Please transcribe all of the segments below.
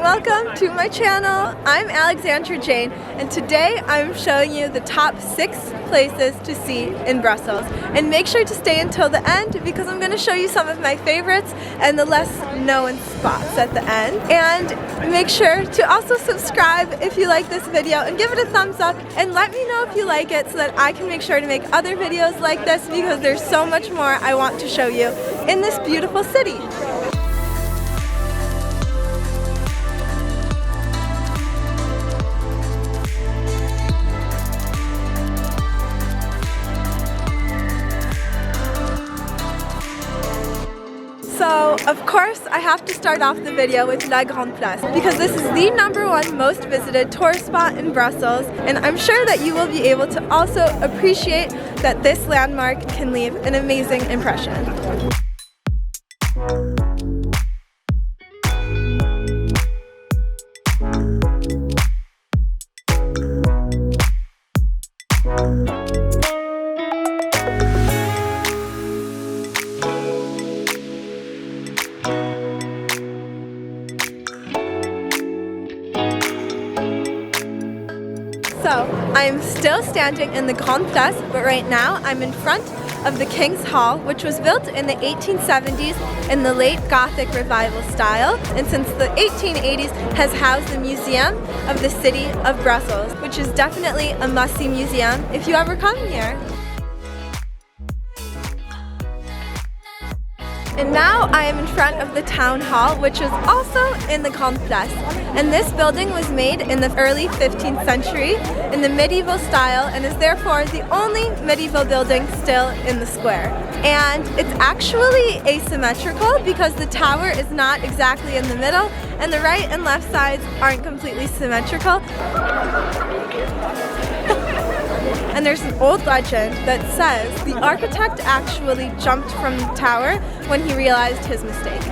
welcome to my channel. I'm Alexandra Jane, and today I'm showing you the top 6 places to see in Brussels. And make sure to stay until the end because I'm going to show you some of my favorites and the less known spots at the end. And make sure to also subscribe if you like this video and give it a thumbs up and let me know if you like it so that I can make sure to make other videos like this because there's so much more I want to show you in this beautiful city. So, of course, I have to start off the video with La Grande Place because this is the #1 most visited tourist spot in Brussels, and I'm sure that you will be able to also appreciate that this landmark can leave an amazing impression. So, I'm still standing in the Grande Place, but right now I'm in front of the King's Hall, which was built in the 1870s in the late Gothic Revival style, and since the 1880s has housed the Museum of the City of Brussels, which is definitely a must-see museum if you ever come here. And now I am in front of the Town Hall, which is also in the Grande Place. And this building was made in the early 15th century in the medieval style and is therefore the only medieval building still in the square. And it's actually asymmetrical because the tower is not exactly in the middle and the right and left sides aren't completely symmetrical. And there's an old legend that says the architect actually jumped from the tower when he realized his mistake.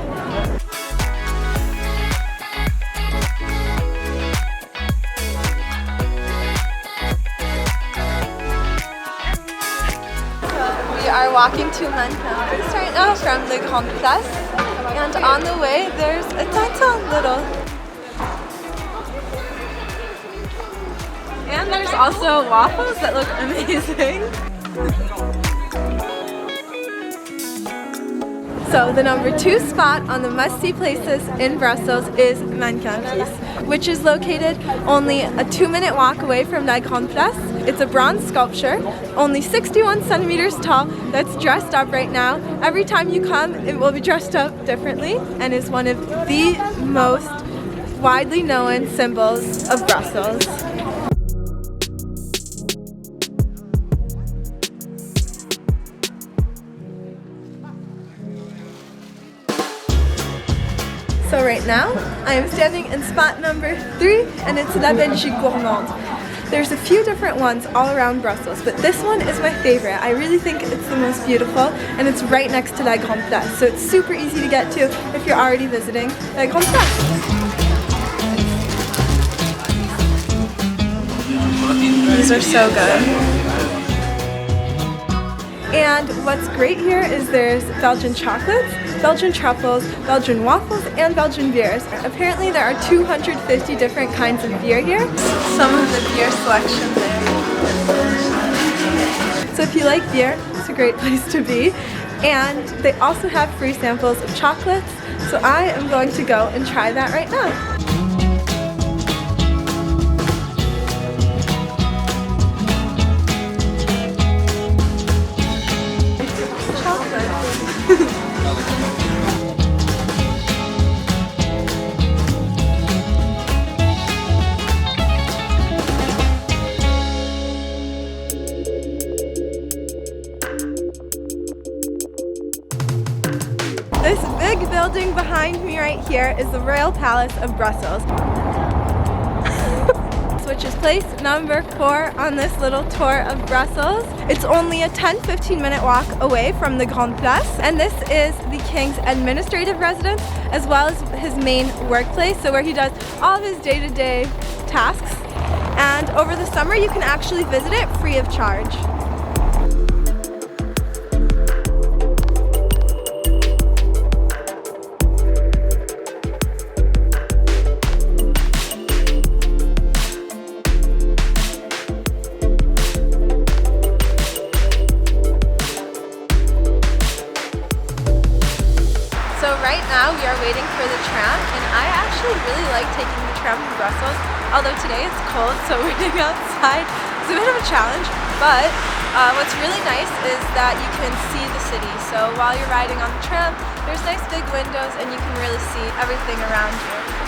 We are walking to Manneken Pis right now from the Grande Place, and on the way there's a tiny little. And there's also waffles that look amazing. So the #2 spot on the must-see places in Brussels is Manneken Pis, which is located only a 2-minute walk away from La Grande Place. It's a bronze sculpture, only 61 centimeters tall, that's dressed up right now. Every time you come, it will be dressed up differently and is one of the most widely known symbols of Brussels. So right now, I am standing in spot #3, and it's La Belgique Gourmande. There's a few different ones all around Brussels, but this one is my favorite. I really think it's the most beautiful, and it's right next to La Grande Place, so it's super easy to get to if you're already visiting La Grande Place. These are so good. And what's great here is there's Belgian chocolates, Belgian truffles, Belgian waffles, and Belgian beers. Apparently there are 250 different kinds of beer here. Some of the beer selection there. So if you like beer, it's a great place to be. And they also have free samples of chocolates, so I am going to go and try that right now. This big building behind me right here is the Royal Palace of Brussels, which is place #4 on this little tour of Brussels. It's only a 10-15 minute walk away from the Grande Place, and this is the King's administrative residence as well as his main workplace, so where he does all of his day-to-day tasks. And over the summer you can actually visit it free of charge. waiting for the tram, and I actually really like taking the tram to Brussels, although today it's cold, so waiting outside is a bit of a challenge, but what's really nice is that you can see the city. So while you're riding on the tram, there's nice big windows and you can really see everything around you.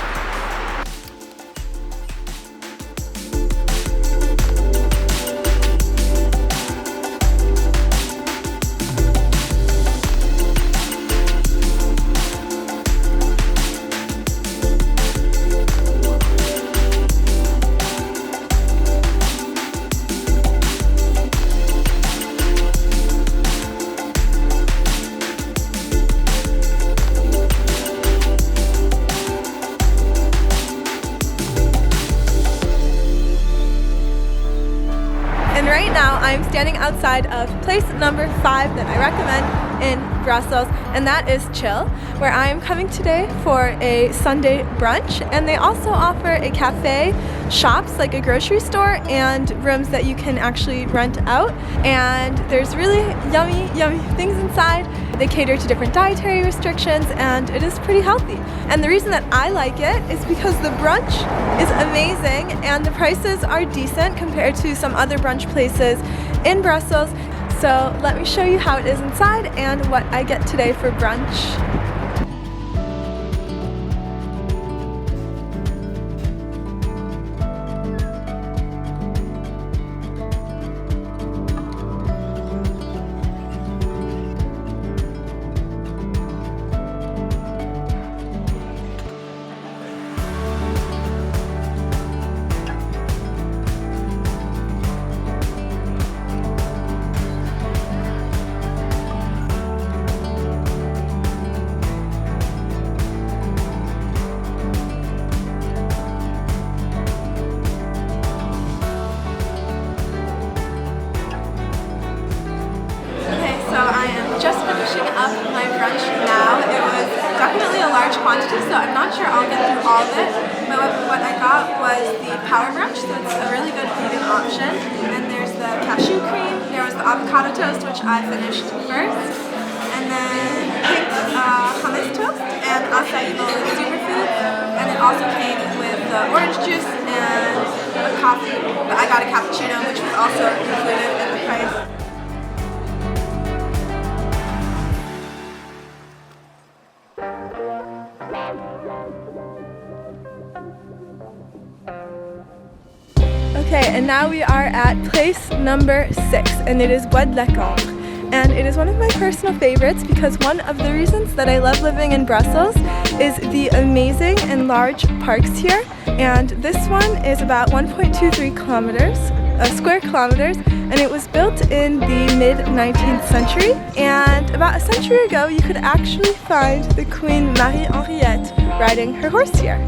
And right now I'm standing outside of place number 5 that I recommend in Brussels, and that is Chill, where I am coming today for a Sunday brunch. And they also offer a cafe, shops like a grocery store, and rooms that you can actually rent out. And there's really yummy things inside. They cater to different dietary restrictions, and it is pretty healthy. And the reason that I like it is because the brunch is amazing and the prices are decent compared to some other brunch places in Brussels. So let me show you how it is inside and what I get today for brunch. Just finishing up my brunch now. It was definitely a large quantity, so I'm not sure I'll get through all of it, but what I got was the power brunch, so it's a really good vegan option. And there's the cashew cream, there was the avocado toast, which I finished first, and then pink hummus toast and acai bowl with superfoods, and it also came with orange juice and a coffee, but I got a cappuccino, which was also included in the price. Okay, and now we are at place number 6, and it is Bois de la Cambre. And it is one of my personal favorites because one of the reasons that I love living in Brussels is the amazing and large parks here. And this one is about 1.23 square kilometers, and it was built in the mid-19th century. And about a century ago, you could actually find the Queen Marie-Henriette riding her horse here.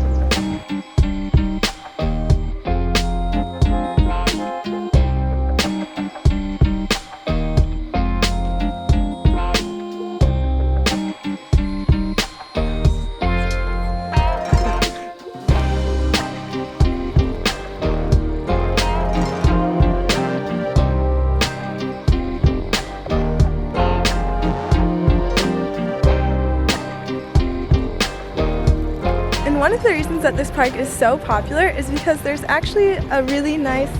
One of the reasons that this park is so popular is because there's actually a really nice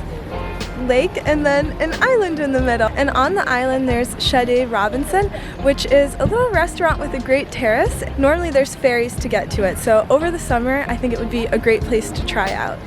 lake and then an island in the middle. And on the island there's Chalet Robinson, which is a little restaurant with a great terrace. Normally there's ferries to get to it, so over the summer I think it would be a great place to try out.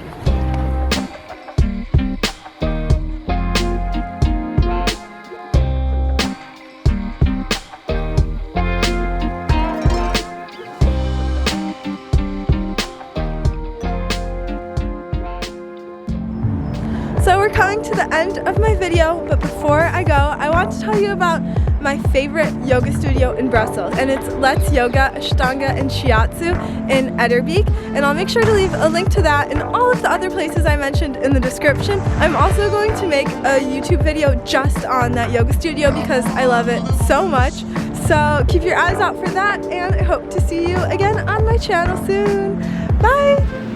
So we're coming to the end of my video, but before I go, I want to tell you about my favorite yoga studio in Brussels, and it's Let's Yoga, Ashtanga, and Shiatsu in Etterbeek, and I'll make sure to leave a link to that and all of the other places I mentioned in the description. I'm also going to make a YouTube video just on that yoga studio because I love it so much, so keep your eyes out for that, and I hope to see you again on my channel soon. Bye!